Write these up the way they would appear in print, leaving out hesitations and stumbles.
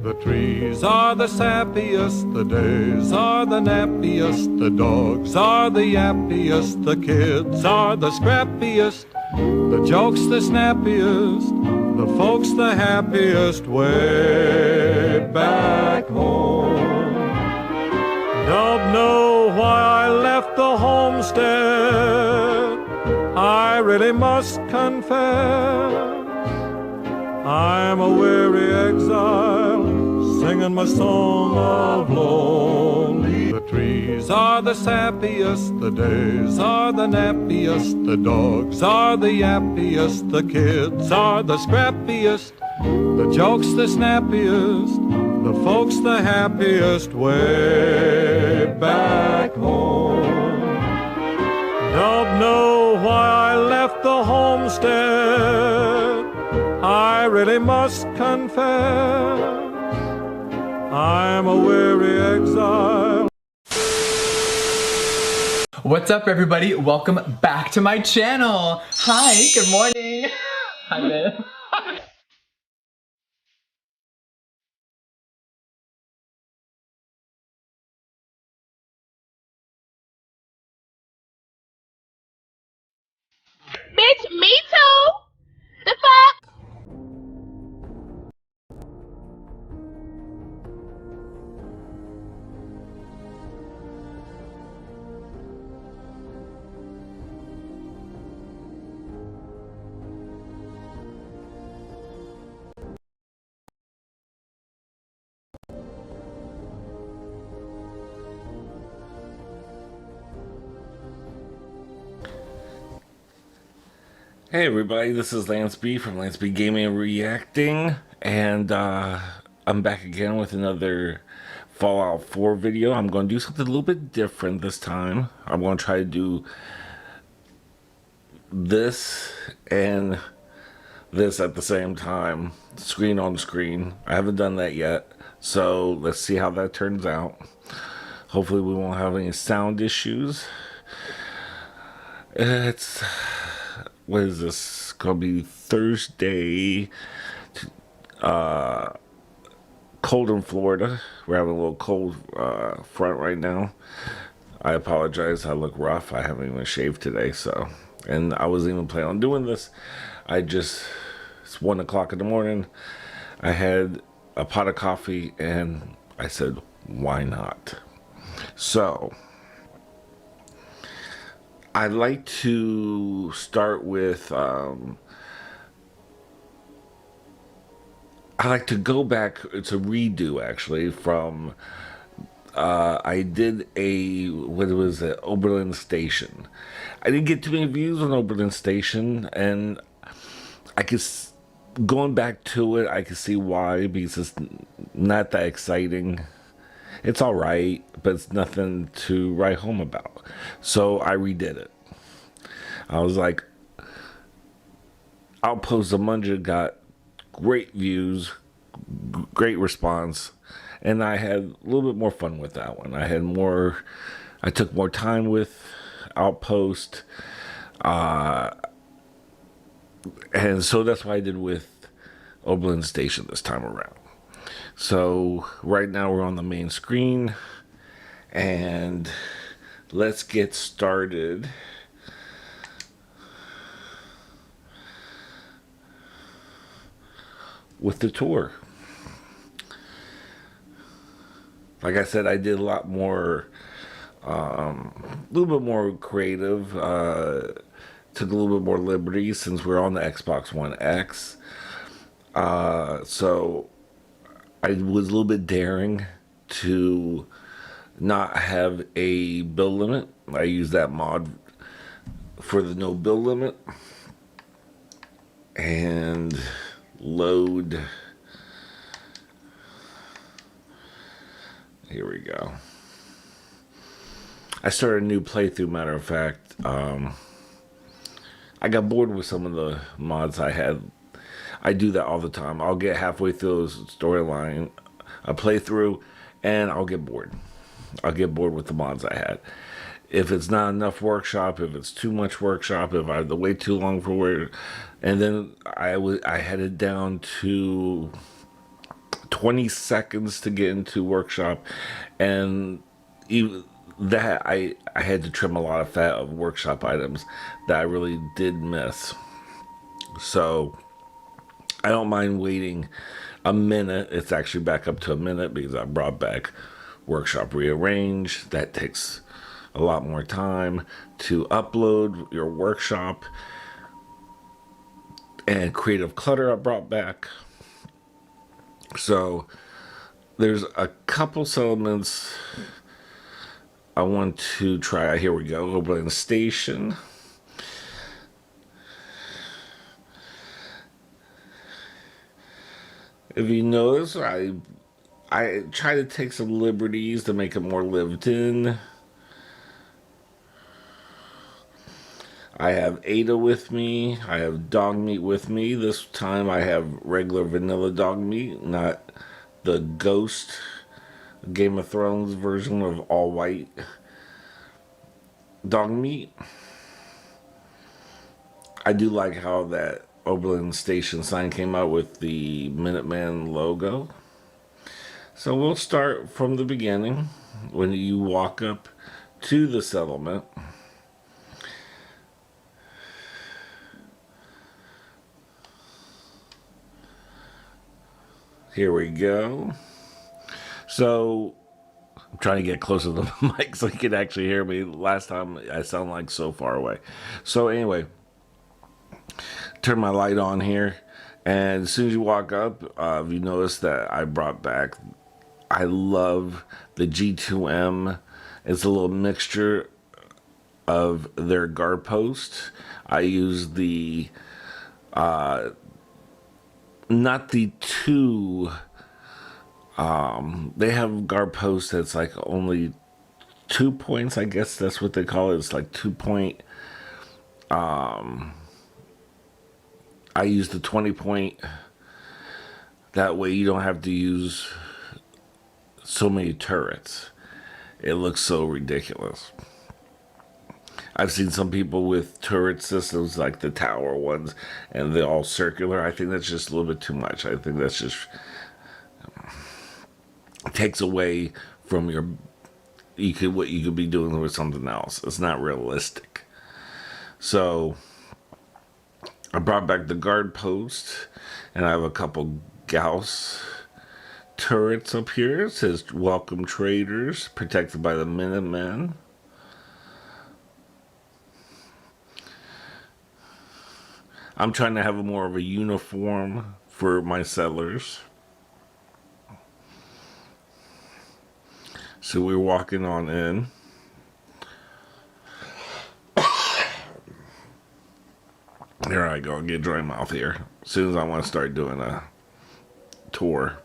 The trees are the sappiest, the days are the nappiest, the dogs are the yappiest, the kids are the scrappiest, the jokes the snappiest, the folks the happiest way back home. Don't know why I left the homestead, I really must confess. I'm a weary exile, singing my song of lonely. The trees are the sappiest, the days are the nappiest, the dogs are the yappiest, the kids are the scrappiest, the jokes the snappiest, the folks the happiest way back home. Don't know why I left the homestead, I really must confess, I'm a weary exile. What's up, everybody? Welcome back to my channel. Hi, good morning. Hi, Ben. Bitch, me too. The fuck? Hey everybody, this is Lance B from Lance B Gaming and Reacting, and I'm back again with another Fallout 4 video. I'm going to do something a little bit different this time. I'm going to try to do this and this at the same time, screen on screen. I haven't done that yet, so let's see how that turns out. Hopefully we won't have any sound issues. What is this? Gonna be Thursday. Cold in Florida. We're having a little cold front right now. I apologize. I look rough. I haven't even shaved today, so. And I wasn't even planning on doing this. It's 1 o'clock in the morning. I had a pot of coffee, and I said, why not? So I'd like to start with, I like to go back, it's a redo actually, from, I did Oberland Station. I didn't get too many views on Oberland Station, and going back to it, I can see why, because it's not that exciting. It's alright, but it's nothing to write home about. So I redid it. I was like, Outpost of Munja got great views, great response, and I had a little bit more fun with that one. I took more time with Outpost, and so that's what I did with Oberland Station this time around. So right now we're on the main screen, and let's get started. With the tour. Like I said, I did a lot more, a little bit more creative, took a little bit more liberty since we're on the Xbox One X. So I was a little bit daring to not have a build limit. I used that mod for the no build limit. And load. Here we go. I started a new playthrough, matter of fact. I got bored with some of the mods I had. I do that all the time. I'll get halfway through a storyline, a playthrough, and I'll get bored. I'll get bored with the mods I had. If it's not enough workshop, if it's too much workshop, if I have to wait too long for where, and then I headed down to 20 seconds to get into workshop, and even that I had to trim a lot of fat of workshop items that I really did miss. So I don't mind waiting a minute. It's actually back up to a minute because I brought back workshop rearrange. That takes a lot more time to upload your workshop, and creative clutter I brought back. So there's a couple settlements I want to try. Here we go. Oberland Station. If you notice, I try to take some liberties to make it more lived in. I have Ada with me. I have dog meat with me. This time I have regular vanilla dog meat, not the ghost Game of Thrones version of all white dog meat. I do like how that Oberland Station sign came out with the Minuteman logo. So we'll start from the beginning when you walk up to the settlement. Here we go. So I'm trying to get closer to the mic so you can actually hear me. Last time I sound like so far away. So anyway, turn my light on here, and as soon as you walk up, you notice that I brought back, I love the G2M. It's a little mixture of their guard post. I use the not the two, they have guard posts that's like only 2 points, I guess that's what they call it. It's like 2 point. I use the 20 point. That way you don't have to use so many turrets. It looks so ridiculous. I've seen some people with turret systems like the tower ones, and they're all circular. I think that's just a little bit too much. I think that's just takes away from what you could be doing with something else. It's not realistic. So I brought back the guard post, and I have a couple Gauss turrets up here. It says welcome traders, protected by the Minutemen. I'm trying to have more of a uniform for my settlers. So we're walking on in. Here I go, get dry mouth here. As soon as I want to start doing a tour.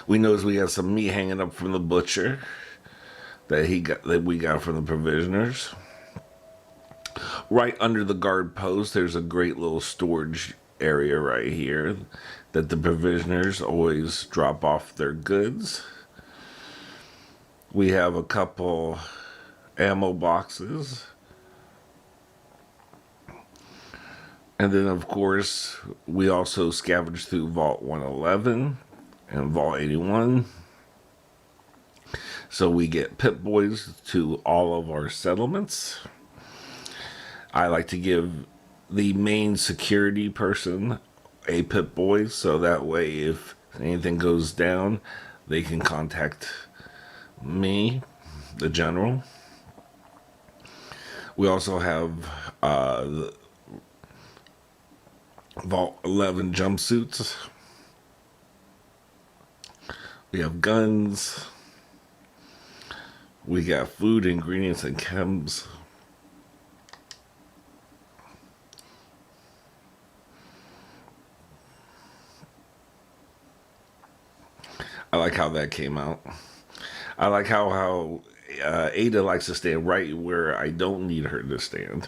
We notice we got some meat hanging up from the butcher that we got from the provisioners. Right under the guard post, there's a great little storage area right here that the provisioners always drop off their goods. We have a couple ammo boxes. And then, of course, we also scavenge through Vault 111 and Vault 81. So we get Pip Boys to all of our settlements. I like to give the main security person a Pip Boy, so that way if anything goes down, they can contact me, the general. We also have the Vault 11 jumpsuits. We have guns. We got food, ingredients, and chems. I like how that came out. I like how Ada likes to stand right where I don't need her to stand.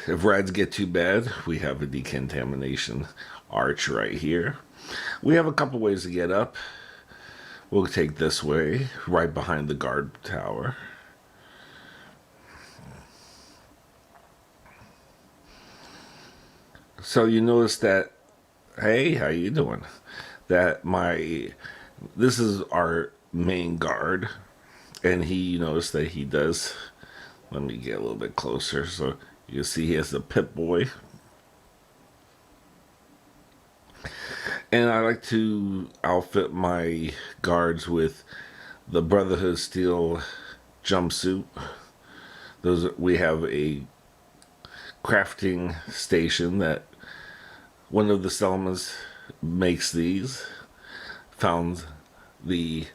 If rads get too bad, we have a decontamination arch right here. We have a couple ways to get up. We'll take this way, right behind the guard tower. So you notice that Hey, how you doing? This is our main guard, and he noticed that he does. Let me get a little bit closer so you see he has a pit boy. And I like to outfit my guards with the Brotherhood Steel jumpsuit. We have a crafting station that one of the Selmas makes these. Found the,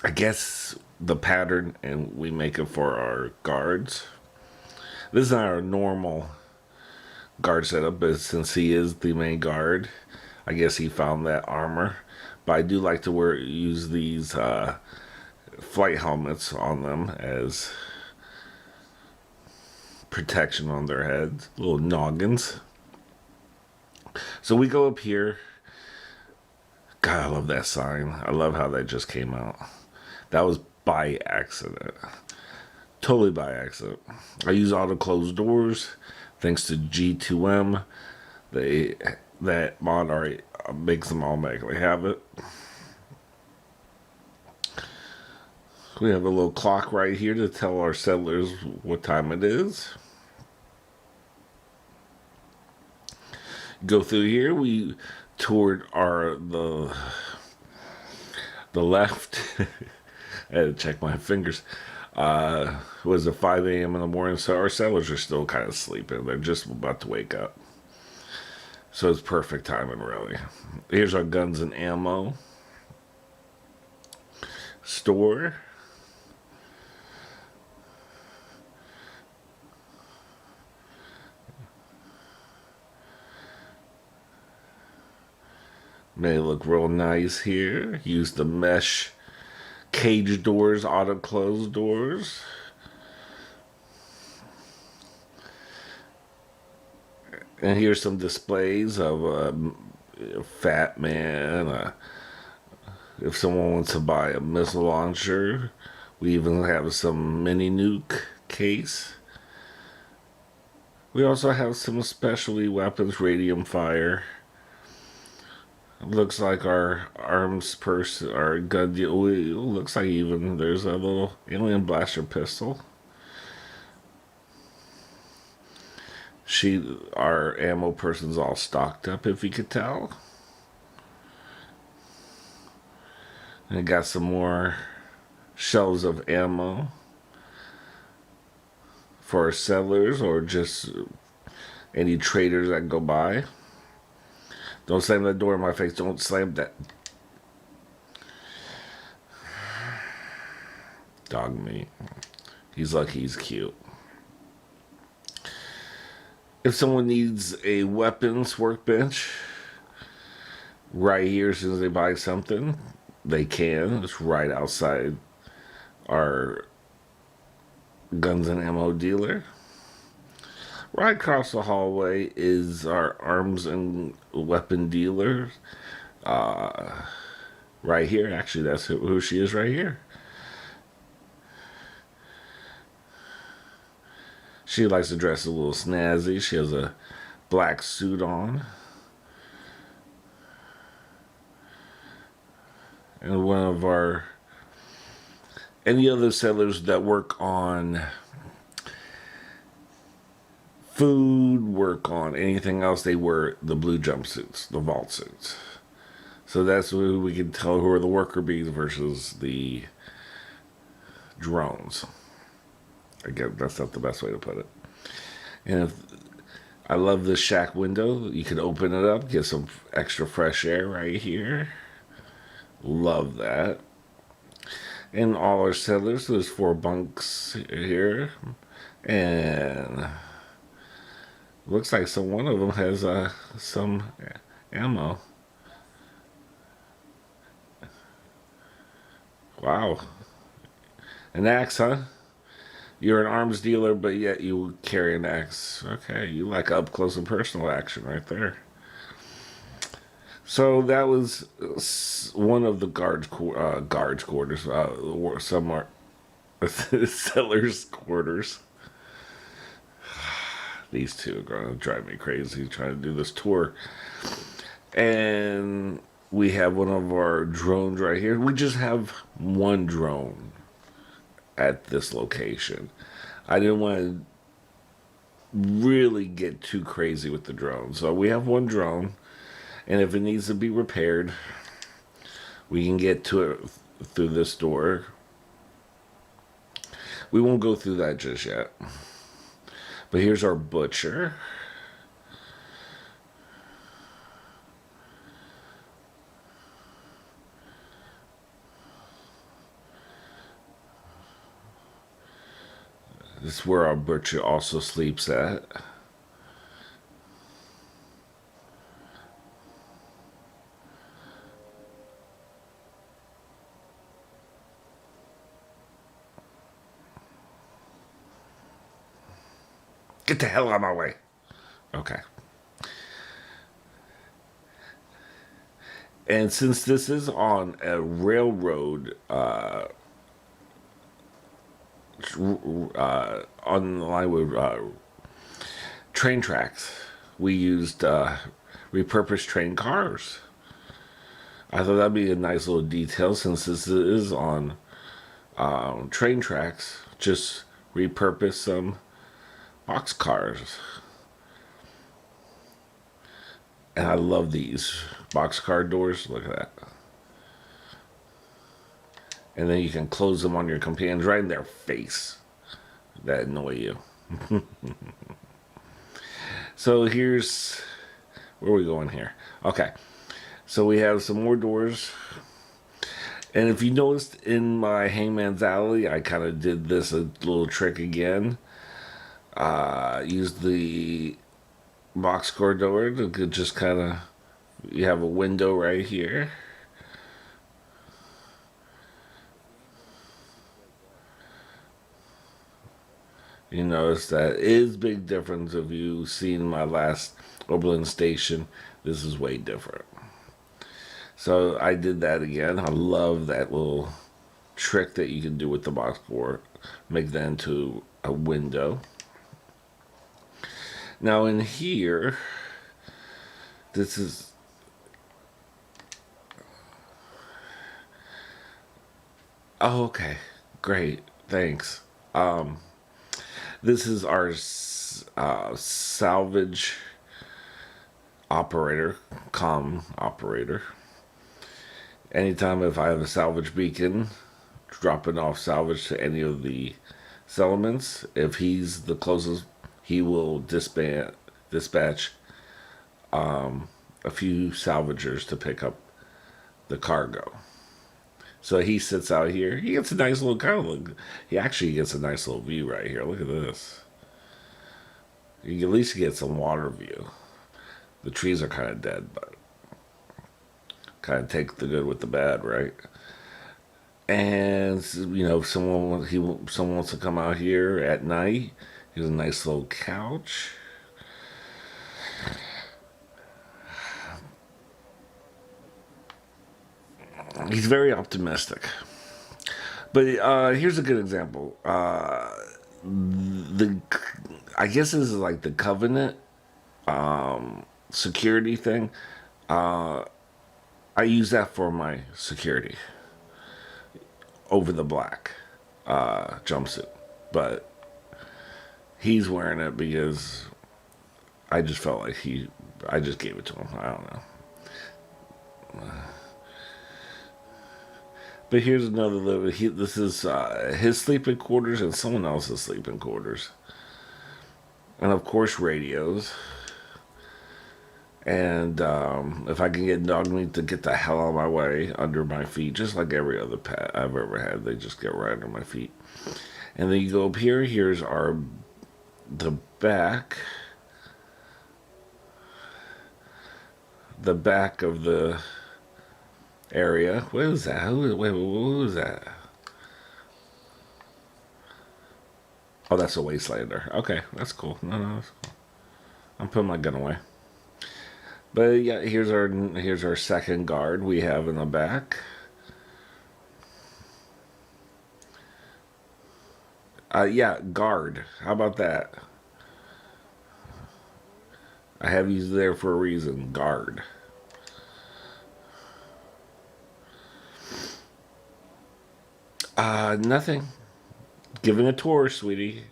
I guess, the pattern, and we make it for our guards. This is not our normal guard setup, but since he is the main guard, I guess he found that armor. But I do like to use these flight helmets on them as protection on their heads, little noggins. So we go up here. God, I love that sign. I love how that just came out. That was by accident. Totally by accident. I use auto closed doors thanks to G2M. That mod already makes them automatically have it. We have a little clock right here to tell our settlers what time it is. Go through here. We toured the left. I had to check my fingers. It was at 5 a.m. in the morning, so our settlers are still kind of sleeping. They're just about to wake up. So it's perfect timing, really. Here's our guns and ammo store. May look real nice here. Use the mesh cage doors, auto close doors. And here's some displays of a Fat Man. If someone wants to buy a missile launcher, we even have some mini nuke case. We also have some specialty weapons, radium fire. Looks like our arms purse, our gun deal. Looks like even there's a little alien blaster pistol. Our ammo person's all stocked up, if you could tell. And it got some more shelves of ammo for our settlers or just any traders that go by. Don't slam that door in my face. Don't slam that. Dog meat. He's lucky he's cute. If someone needs a weapons workbench, right here, as soon as they buy something, they can. It's right outside our guns and ammo dealer. Right across the hallway is our arms and weapon dealer. Right here, actually, that's who she is right here. She likes to dress a little snazzy. She has a black suit on. And one of any other settlers that work on food, work on anything else, they wear the blue jumpsuits, the vault suits. So that's who we can tell who are the worker bees versus the drones. I guess that's not the best way to put it. And I love this shack window. You can open it up, get some extra fresh air right here. Love that. And all our settlers, there's 4 bunks here. And looks like one of them has some ammo. Wow. An axe, huh? You're an arms dealer, but yet you carry an axe. Okay, you like up close and personal action right there. So that was one of the guards' quarters. Some are sellers' quarters. These two are going to drive me crazy trying to do this tour. And we have one of our drones right here. We just have one drone at this location. I didn't want to really get too crazy with the drone. So we have one drone. And if it needs to be repaired, we can get to it through this door. We won't go through that just yet. But here's our butcher. This is where our butcher also sleeps at. Get the hell out of my way. Okay. And since this is on a railroad, on the line with train tracks, we used repurposed train cars. I thought that'd be a nice little detail since this is on train tracks. Just repurpose some box cars. And I love these boxcar doors. Look at that. And then you can close them on your companions right in their face that annoy you. So here's where are we going here? Okay. So we have some more doors. And if you noticed in my Hangman's Alley, I kind of did this a little trick again. Used the boxcar door to just kind of, you have a window right here. You notice that is big difference. If you've seen my last Oberland station, this is way different. So I did that again. I love that little trick that you can do with the boxcar. Make that into a window. Now in here, this is, oh, okay, great, thanks. This is our salvage operator, comm operator. Anytime if I have a salvage beacon, dropping off salvage to any of the settlements, if he's the closest, he will dispatch a few salvagers to pick up the cargo. So he sits out here. He gets a nice little kind of look. He actually gets a nice little view right here. Look at this. You can at least get some water view. The trees are kind of dead, but kind of take the good with the bad, right? And you know, if someone wants to come out here at night. Here's a nice little couch. He's very optimistic. But here's a good example. I guess this is like the Covenant security thing. I use that for my security over the black jumpsuit. But he's wearing it because I just felt like I just gave it to him. I don't know. But here's another little, this is his sleeping quarters and someone else's sleeping quarters. And of course radios. And if I can get dog meat to get the hell out of my way under my feet, just like every other pet I've ever had, they just get right under my feet. And then you go up here, here's the back of the area. What is that? Wait, what was that? Oh, that's a wastelander. Okay, that's cool. No, that's cool. I'm putting my gun away. But yeah, here's our second guard we have in the back. Yeah, guard. How about that? I have you there for a reason. Guard. Nothing. Giving a tour, sweetie.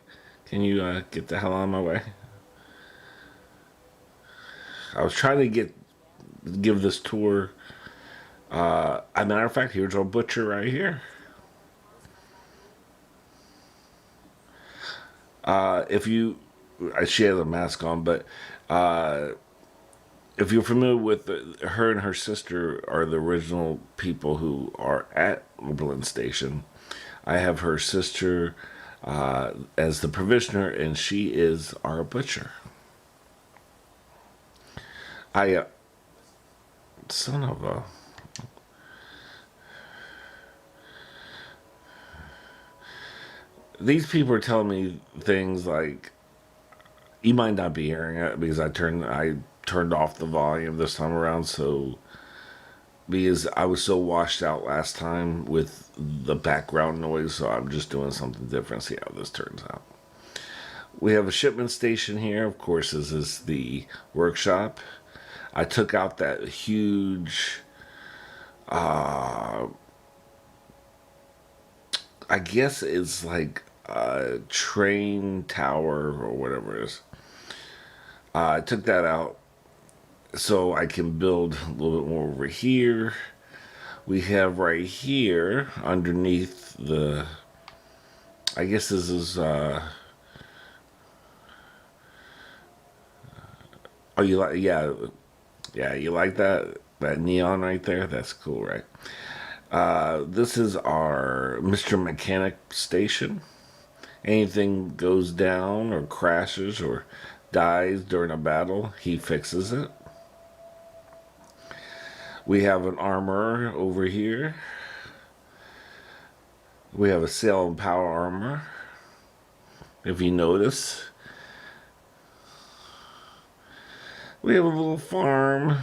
Can you get the hell out of my way? I was trying to give this tour. As a matter of fact, here's our butcher right here. If you, she has a mask on, but if you're familiar with her and her sister are the original people who are at Oberland Station. I have her sister as the provisioner, and she is our butcher. Son of a. These people are telling me things like, you might not be hearing it because I turned off the volume this time around, so because I was so washed out last time with the background noise, so I'm just doing something different. See how this turns out. We have a shipment station here. Of course, this is the workshop. I took out that huge, I guess it's like a train tower or whatever it is. I took that out so I can build a little bit more over here. We have right here underneath the, I guess this is, oh, you like, yeah, you like that neon right there? That's cool, right? This is our Mr. Mechanic station. Anything goes down or crashes or dies during a battle, he fixes it. We have an armorer over here. We have a sail and power armor. If you notice, we have a little farm.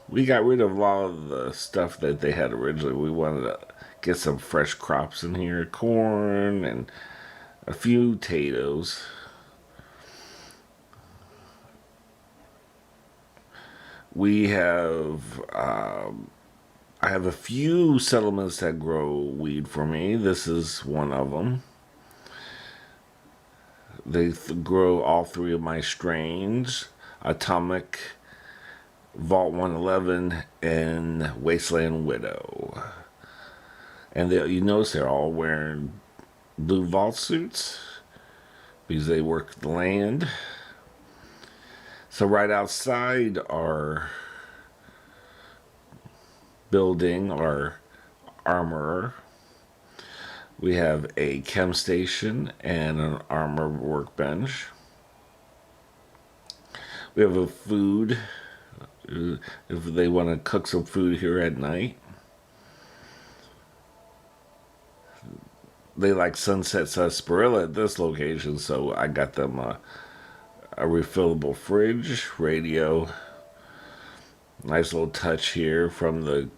We got rid of a lot of the stuff that they had originally. We wanted to get some fresh crops in here. Corn and a few potatoes. We have, I have a few settlements that grow weed for me. This is one of them. They grow all three of my strains. Atomic, Vault 111, and Wasteland Widow. And you notice they're all wearing blue vault suits because they work the land. So right outside our building, our armorer, we have a chem station and an armor workbench. We have a food, if they want to cook some food here at night. They like Sunset Sarsaparilla at this location, so I got them a refillable fridge, radio. Nice little touch here from the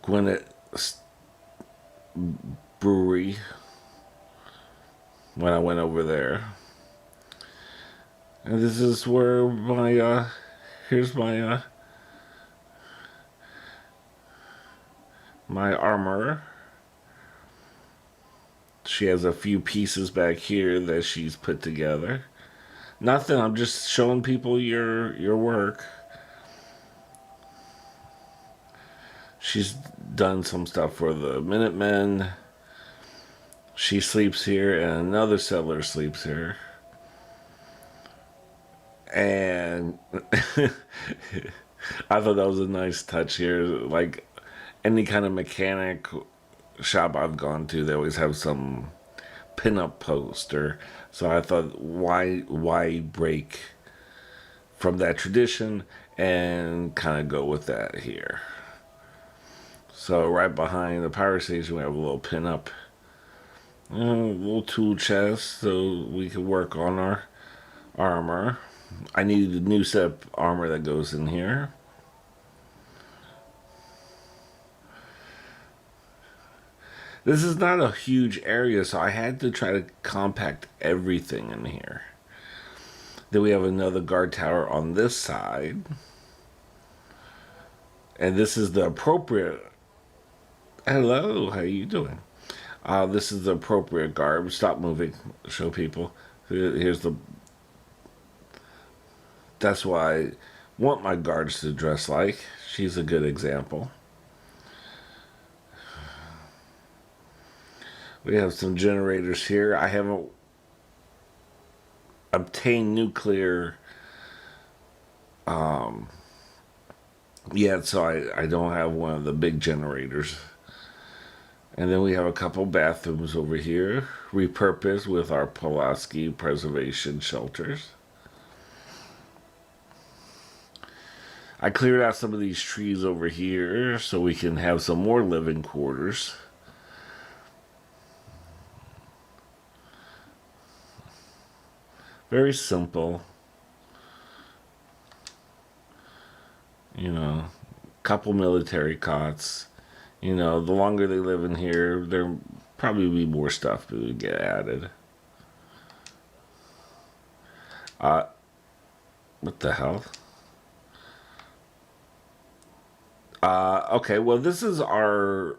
Gwinnett Brewery when I went over there. And this is where my, here's my, my armor. She has a few pieces back here that she's put together. Nothing, I'm just showing people your work. She's done some stuff for the Minutemen. She sleeps here, and another settler sleeps here. And I thought that was a nice touch here. Like any kind of mechanic shop I've gone to, they always have some pinup poster. So I thought, why break from that tradition and kind of go with that here. So right behind the power station, we have a little pinup, little tool chest, so we can work on our armor. I needed a new set of armor that goes in here. This is not a huge area, so I had to try to compact everything in here. Then we have another guard tower on this side. And this is the appropriate... Hello, how you doing? This is the appropriate guard. Stop moving. Show people. Here's the... That's why I want my guards to dress like. She's a good example. We have some generators here. I haven't obtained nuclear yet, so I don't have one of the big generators. And then we have a couple bathrooms over here, repurposed with our Pulaski preservation shelters. I cleared out some of these trees over here so we can have some more living quarters. Very simple. You know, couple military cots. You know, the longer they live in here, there'll probably be more stuff that would get added. What the hell? Okay, well, this is our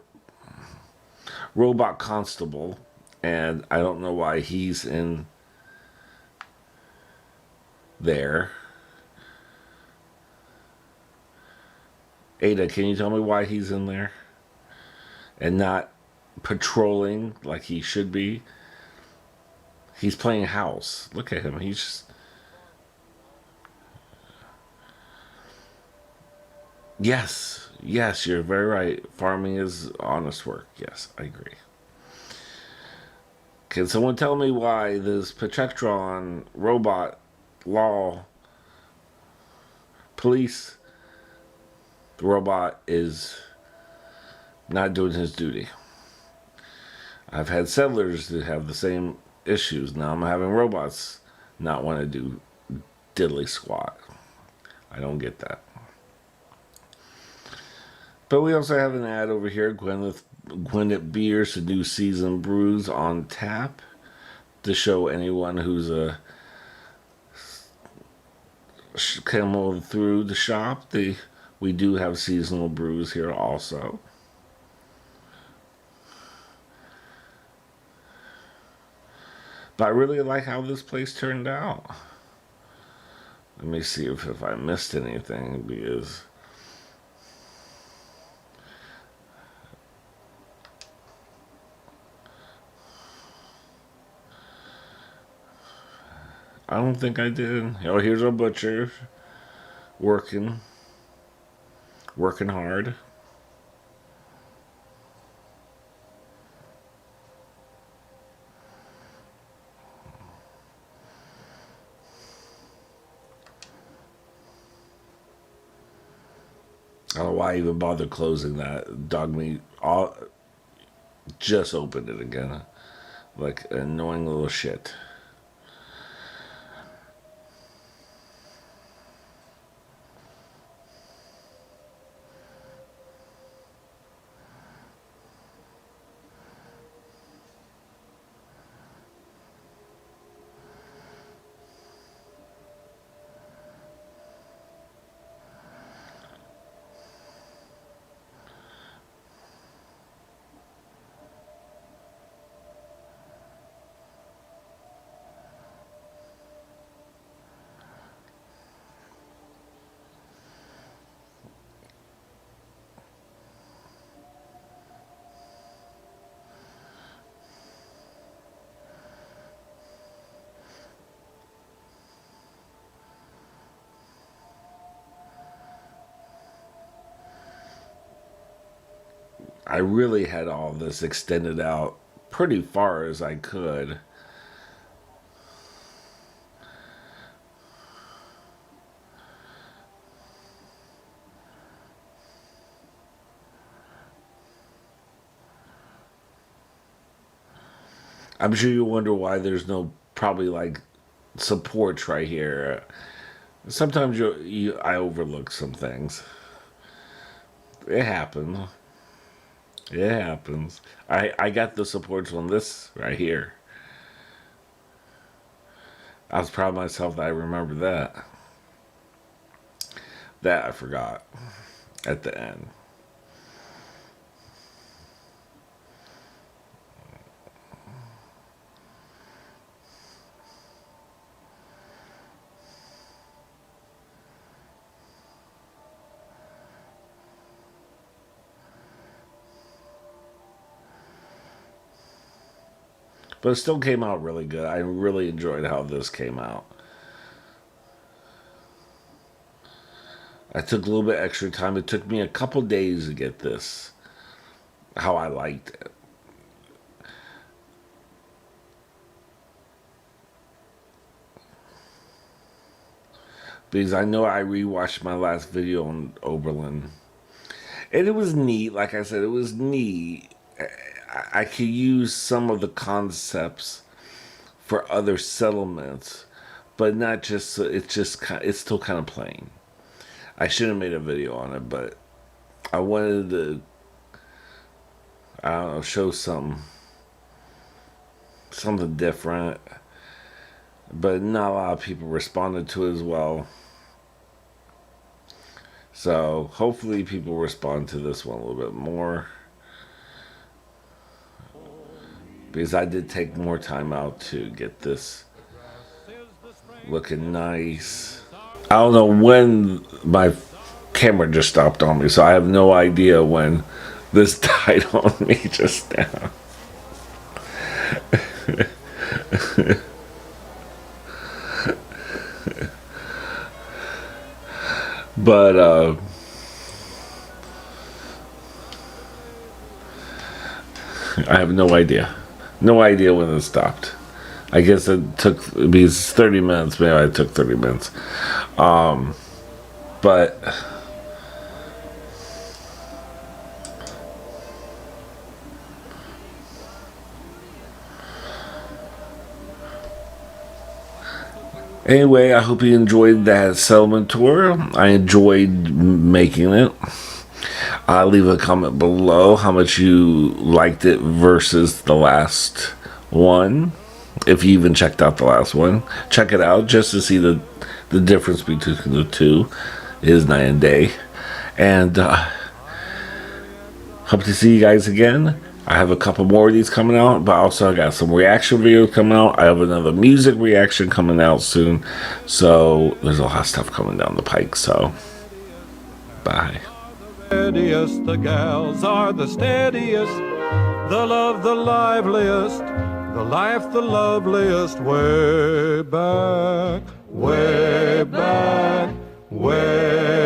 robot constable, and I don't know why he's in there. Ada, can you tell me why he's in there? And not patrolling like he should be? He's playing house. Look at him. He's just... Yes. Yes, you're very right. Farming is honest work. Yes, I agree. Can someone tell me why this Petretron robot law police robot is not doing his duty? I've had settlers that have the same issues. Now I'm having robots not want to do diddly squat. I don't get that. But we also have an ad over here, Gwyneth Beers, to do seasoned brews on tap, to show anyone who's come through the shop. We do have seasonal brews here also. But I really like how this place turned out. Let me see if I missed anything, because... I don't think I did. Oh, here's our butcher. Working hard. I don't know why I even bother closing that. Dog meat just opened it again. Like an annoying little shit. I really had all this extended out pretty far as I could. I'm sure you wonder why there's no probably like supports right here. Sometimes I overlook some things. It happens. It happens. I got the supports on this right here. I was proud of myself that I remembered that. That I forgot at the end. But it still came out really good. I really enjoyed how this came out. I took a little bit extra time. It took me a couple days to get this how I liked it. Because I know I rewatched my last video on Oberland. And it was neat. Like I said, it was neat. I could use some of the concepts for other settlements, but not just. It's still kind of plain. I should have made a video on it, but I wanted to, I don't know, show something different. But not a lot of people responded to it as well. So hopefully people respond to this one a little bit more. Because I did take more time out to get this looking nice. I don't know when my camera just stopped on me, so I have no idea when this died on me just now. But I have no idea. No idea when it stopped. I guess it took, because 30 minutes, maybe I took 30 minutes. But anyway, I hope you enjoyed that settlement tour. I enjoyed making it. Leave a comment below how much you liked it versus the last one. If you even checked out the last one, check it out just to see the difference between the two. It is night and day. And hope to see you guys again. I have a couple more of these coming out, but also I got some reaction videos coming out. I have another music reaction coming out soon. So there's a lot of stuff coming down the pike. So bye. The gals are the steadiest, the love the liveliest, the life the loveliest. Way back, way back, way